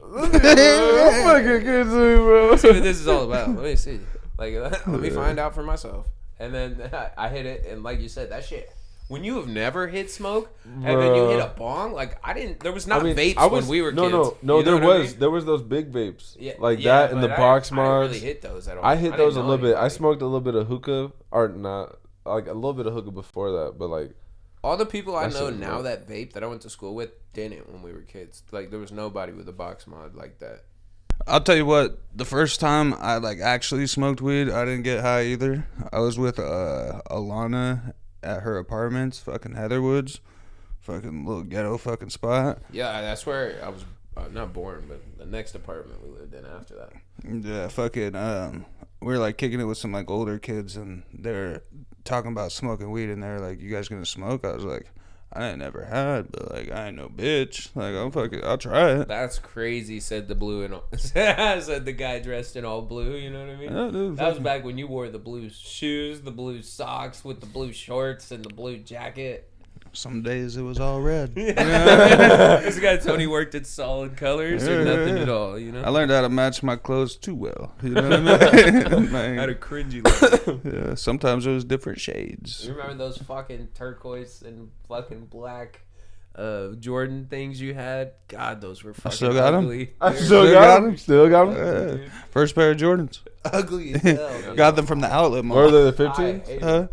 Fucking good to me, bro. See what this is all about. Let me see. Like, let me find out for myself. And then I hit it, and like you said, that shit. When you have never hit smoke, and then you hit a bong, like there was not vapes when we were kids. No, there was those big vapes, that in the box mods. I didn't really hit those at all. I hit those a little bit. I smoked a little bit of hookah, or not, like a little bit of hookah before that, but like. All the people I know now that vape that I went to school with didn't when we were kids. Like there was nobody with a box mod like that. I'll tell you what, the first time I actually smoked weed, I didn't get high either. I was with Alana at her apartments, fucking Heatherwoods, fucking little ghetto fucking spot. Yeah, that's where I was not born, but the next apartment we lived in after that. Yeah, fucking we were kicking it with some older kids, and they're talking about smoking weed, and they're like, "You guys gonna smoke?" I was like, I ain't never had, but I ain't no bitch. I'll try it. That's crazy, said the blue and all. Said the guy dressed in all blue, you know what I mean? Yeah, dude, that was back when you wore the blue shoes, the blue socks with the blue shorts and the blue jacket. Some days it was all red. This guy Tony worked in solid colors or nothing at all, you know? I learned how to match my clothes too well. You know what I mean? Had a cringy look. Yeah, sometimes it was different shades. You remember those fucking turquoise and fucking black Jordan things you had? God, those were fucking ugly. I still got them. First pair of Jordans. Ugly as hell. Got them from the outlet mall. Were they the 15s?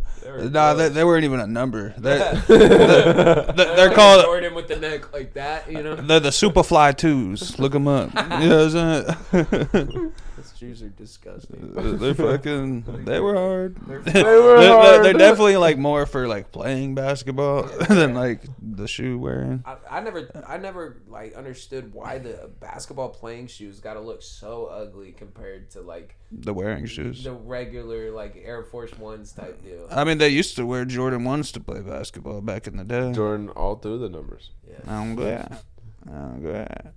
Nah, they weren't even a number. They're called Jordan with the neck like that, you know. They're the Superfly 2s. Look them up. You know what I'm saying? Those shoes are disgusting. They're fucking. They were hard. They're definitely more for playing basketball than the shoe wearing. I never understood why the basketball playing shoes got to look so ugly compared to the wearing shoes, the regular Air Force Ones type deal. I mean, they used to wear Jordan 1s to play basketball back in the day. Jordan all through the numbers. Yeah. I'm glad.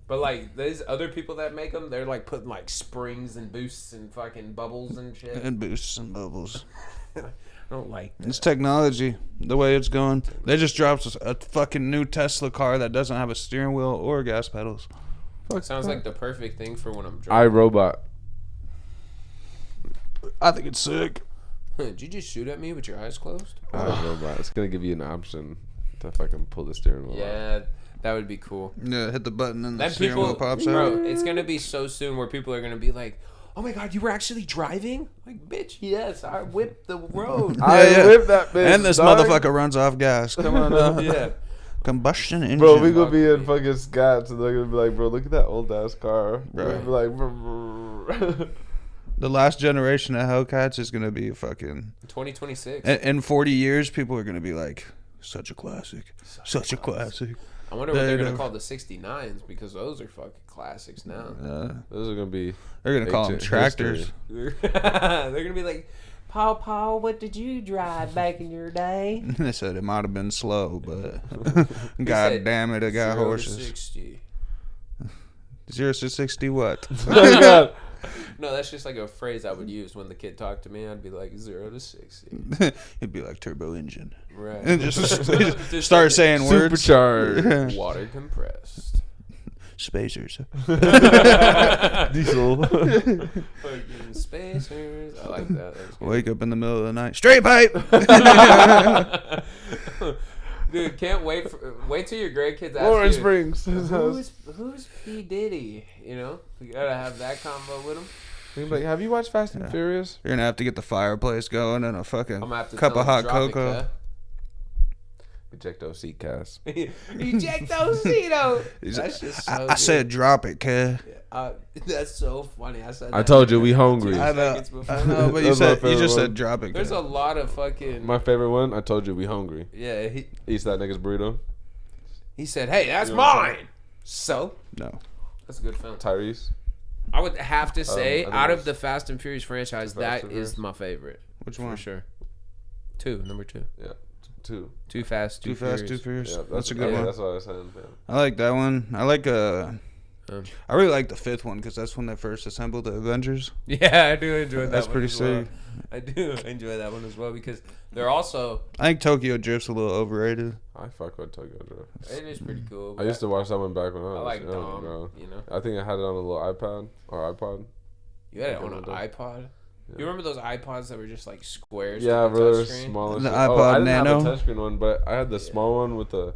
But there's other people that make them. They're putting springs and boosts and fucking bubbles and shit. And boosts and bubbles. I don't like that. It's technology. The way it's going. They just dropped a fucking new Tesla car that doesn't have a steering wheel or gas pedals. Sounds like the perfect thing for when I'm drunk. iRobot. I think it's sick. Did you just shoot at me with your eyes closed? iRobot. It's gonna give you an option to fucking pull the steering wheel. Yeah, that would be cool. Yeah, hit the button and the Then steering wheel pops bro, out. it's gonna be so soon where people are gonna be like, "Oh my god, you were actually driving?" Like, bitch, yes, I whipped the road. I whipped that bitch. And this dog. motherfucker runs off gas. Come on now. Yeah. Combustion engine. Bro, we gonna be in fucking Scotts and they're gonna be like, bro, look at that old ass car. Bro. We're gonna be like, The last generation of Hellcats is gonna be fucking 2026. in 40 years. People are gonna be like, such a classic, such a classic. I wonder what they're gonna call the 69s because those are fucking classics now. those are gonna be. They're gonna call them ancient tractors. They're gonna be like, Paul, what did you drive back in your day? They said it might have been slow, but god damn it, it got 0 to horses. 60. 0 to 60 what? Oh, God. No, that's just like a phrase I would use when the kid talked to me. I'd be like 0 to 60. It'd be like turbo engine. Right. And just start saying words. Supercharged. Water compressed. Spacers. Diesel. Fucking spacers. I like that. Wake up in the middle of the night. Straight pipe. Dude, can't wait till your grandkids ask Orange you, Springs. who's P. Diddy? You know? You gotta have that combo with him. He's like, have you watched Fast and Furious? You're gonna have to get the fireplace going and a fucking I'm gonna have to cup tell of him, hot drop it, cocoa. Eject those seat casts. Eject those Cetos. That's just so I said drop it, kid. that's so funny. I said. I told you we hungry. I know, seconds before. but you That's my you just favorite said drop it. There's kid. a lot of fucking. My favorite one. I told you we hungry. Yeah, Eats that nigga's burrito. he said, "Hey, that's You know what I'm mine." So No. that's a good film. Tyrese. I would have to say, I think out it's of the Fast and Furious franchise, Fast that and is Furious. my favorite. Which For one? sure. Number 2. Yeah. Two. Too Fast, Too fast, too Furious. furious. Yeah, that's a good one. That's what I was saying. Man. I like that one. I like I really like the 5th one because that's when they first assembled the Avengers. Yeah, I do enjoy that. That's one pretty as well. sick. I do enjoy that one as well because they're also. I think Tokyo Drift's a little overrated. I fuck with Tokyo Drift. It is pretty cool. I used to watch that one back when I was I like young, Dom. bro. You know, I think I had it on a little iPad or iPod. you had it on an Yeah. iPod. You remember those iPods that were just like squares? Yeah, with the bro, they're touchscreen? small. as The shit. iPod I didn't Nano? have a touchscreen one, but I had the small one with the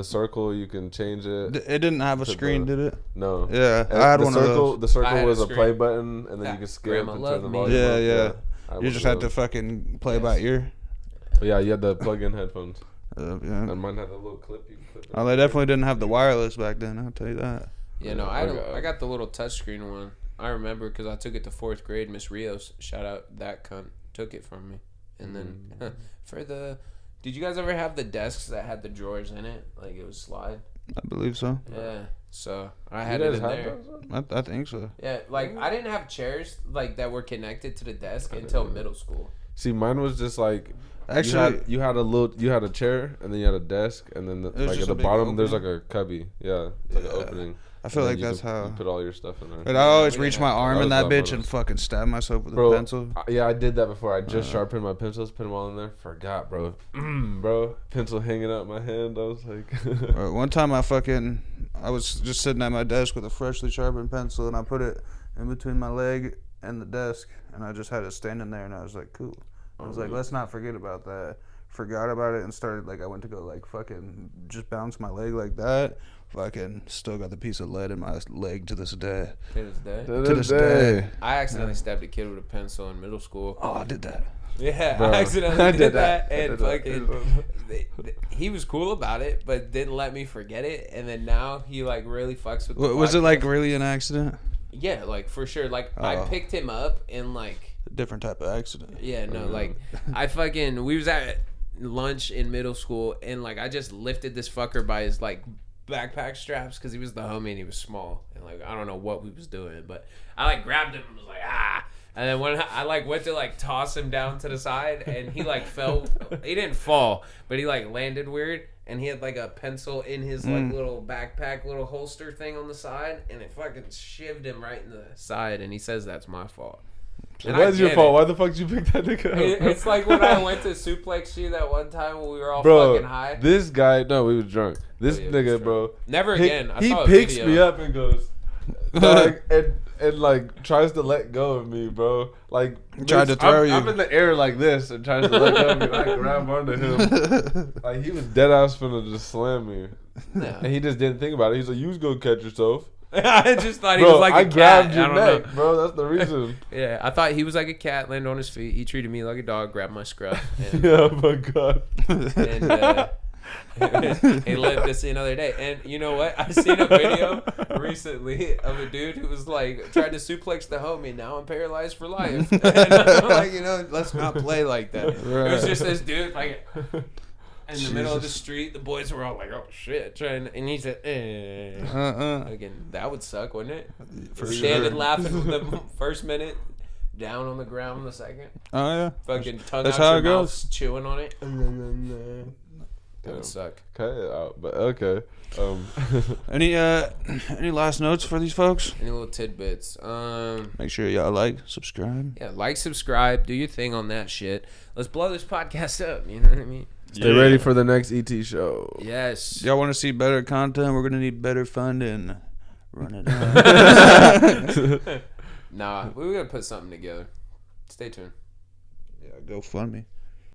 circle. You can change it. It didn't have a To screen, the- did it? No. Yeah, And I had the one circle, of those. The circle I had was a a play screen. button, and then Yeah. you could skip Grandma and loved turn the me. volume Yeah, up. yeah. I You would just had to love- fucking play Yes. by ear. Yeah, you had the plug-in headphones, Yeah. and mine had a little clip. You could clip it. Oh, they definitely didn't have the wireless back then. I'll tell you that. Yeah, no, Okay. I got the little touchscreen one. I remember because I took it to 4th grade. Miss Rios, shout out that cunt, took it from me. And then for the, did you guys ever have the desks that had the drawers in it? Like it would slide. I believe so. Yeah. So I You had guys it in had there. those? I think so. Yeah, like I didn't have chairs like that were connected to the desk until middle school. See, mine was just like Actually, you had a chair, and then you had a desk, and then was like just at a the big bottom there's like opening? a cubby. Yeah, it's like an Yeah. opening. I feel And like then that's how. you put all your stuff in there. But I always we reach didn't my have- arm I in was that dumb bitch on and it. fucking stab myself with Bro, a pencil. Yeah, I did that before. I just sharpened my pencils, put them all in there. Forgot, bro. Bro, pencil hanging out my hand. I was like, One time I was just sitting at my desk with a freshly sharpened pencil and I put it in between my leg and the desk and I just had it standing there and I was like, cool. I was like, let's not forget about that. Forgot about it and started like I went to go like fucking just bounce my leg like that. Fucking still got the piece of lead in my leg to this day. To this day. To this day. I accidentally stabbed a kid with a pencil in middle school. Oh, I did that. Yeah, Bro, I accidentally I did that, I and did that. fucking, he was cool about it, but didn't let me forget it. And then now he like really fucks with. Was it like really an accident? Yeah, like for sure. Like I Oh. picked him up and like. A different type of accident. Yeah, no, like I fucking we was at lunch in middle school and like I just lifted this fucker by his like backpack straps because he was the homie and he was small and like I don't know what we was doing, but I like grabbed him and was like and then when I like went to like toss him down to the side and he like fell. He didn't fall, but he like landed weird and he had like a pencil in his like little backpack little holster thing on the side and it fucking shivved him right in the side and he says that's my fault. What's your fault? Why the fuck did you pick that nigga up? It's like when I went to suplex you that one time when we were all Bro, fucking high. this guy, no, we was drunk. This Oh, yeah, we nigga, was bro. Never again. I He saw a picks video. me up and goes, Like, and like tries to let go of me, bro. Like tried to throw you. I'm in the air like this and tries to let go of me. And I grab onto him. Like he was dead ass finna just slam me. No. And he just didn't think about it. He's like, "You was gonna catch yourself." I just thought he Bro, was like a I cat. grabbed your I don't neck, know. bro. That's the reason. Yeah, I thought he was like a cat, landed on his feet. He treated me like a dog, grabbed my scruff. And, Yeah, my God. and he lived to see another day. And you know what? I seen a video recently of a dude who was like tried to suplex the homie. Now I'm paralyzed for life. And I'm like, let's not play like that. Right. It was just this dude like in the middle of the street. The boys were all like, "Oh shit!" And he said, Again, that would suck, wouldn't it? For Standing sure. laughing the first minute, down on the ground the second. Oh yeah. Fucking tongue That's out how your it mouth, goes. chewing on it. That would suck. Cut it out, but okay. Any last notes for these folks? Any little tidbits? Make sure y'all like, subscribe. Yeah, like, subscribe, do your thing on that shit. Let's blow this podcast up. You know what I mean? Stay ready for the next ET show. Yes. Y'all want to see better content? We're gonna need better funding. Run it up. Nah, we were gonna put something together. Stay tuned. Yeah, go fund me.